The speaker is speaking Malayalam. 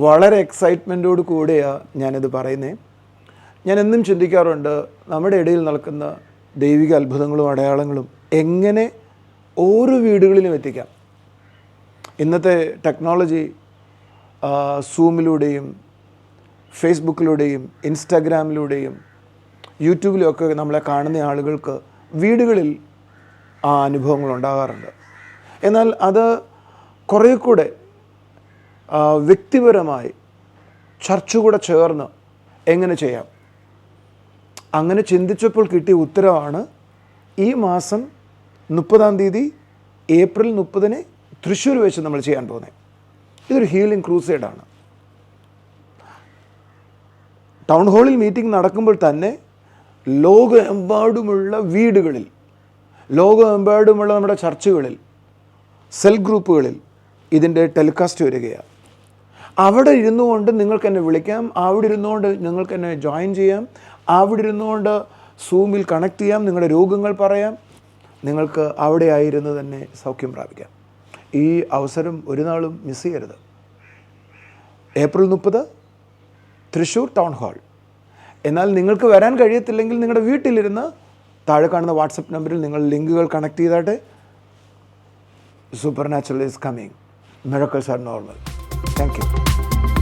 വളരെ എക്സൈറ്റ്മെൻറ്റോട് കൂടെയാണ് ഞാനിത് പറയുന്നത്. ഞാൻ എന്നും ചിന്തിക്കാറുണ്ട്, നമ്മുടെ ഇടയിൽ നടക്കുന്ന ദൈവിക അത്ഭുതങ്ങളും അടയാളങ്ങളും എങ്ങനെ ഓരോ വീടുകളിലും എത്തിക്കാം. ഇന്നത്തെ ടെക്നോളജി സൂമിലൂടെയും ഫേസ്ബുക്കിലൂടെയും ഇൻസ്റ്റാഗ്രാമിലൂടെയും യൂട്യൂബിലുമൊക്കെ നമ്മളെ കാണുന്ന ആളുകൾക്ക് വീടുകളിൽ ആ അനുഭവങ്ങൾ ഉണ്ടാകാറുണ്ട്. എന്നാൽ അത് കുറേ കൂടെ വ്യക്തിപരമായി ചർച്ച കൂടെ ചേർന്ന് എങ്ങനെ ചെയ്യാം, അങ്ങനെ ചിന്തിച്ചപ്പോൾ കിട്ടിയ ഉത്തരവാണ് ഈ മാസം 30 ഏപ്രിൽ 30 തൃശ്ശൂർ വെച്ച് നമ്മൾ ചെയ്യാൻ പോകുന്നത്. ഇതൊരു ഹീലിംഗ് ക്രൂസേഡാണ്. ടൗൺ ഹാളിൽ മീറ്റിംഗ് നടക്കുമ്പോൾ തന്നെ ലോകമെമ്പാടുമുള്ള വീടുകളിൽ, ലോകമെമ്പാടുമുള്ള നമ്മുടെ ചർച്ചുകളിൽ, സെൽ ഗ്രൂപ്പുകളിൽ ഇതിൻ്റെ ടെലികാസ്റ്റ് വരികയാണ്. അവിടെ ഇരുന്നുകൊണ്ട് നിങ്ങൾക്ക് എന്നെ വിളിക്കാം, അവിടെ ഇരുന്നുകൊണ്ട് നിങ്ങൾക്ക് എന്നെ ജോയിൻ ചെയ്യാം, അവിടെ ഇരുന്നുകൊണ്ട് സൂമിൽ കണക്ട് ചെയ്യാം, നിങ്ങളുടെ രോഗങ്ങൾ പറയാം, നിങ്ങൾക്ക് അവിടെ ആയിരുന്നു തന്നെ സൗഖ്യം പ്രാപിക്കാം. ഈ അവസരം ഒരു നാളും മിസ് ചെയ്യരുത്. April 30 Thrissur town hall. എന്നാൽ നിങ്ങൾക്ക് വരാൻ കഴിയത്തില്ലെങ്കിൽ നിങ്ങളുടെ വീട്ടിലിരുന്ന് താഴെ കാണുന്ന വാട്സപ്പ് നമ്പറിൽ നിങ്ങൾ ലിങ്കുകൾ connect ചെയ്താട്ടെ. Supernatural is coming. Miracles are normal. Thank you.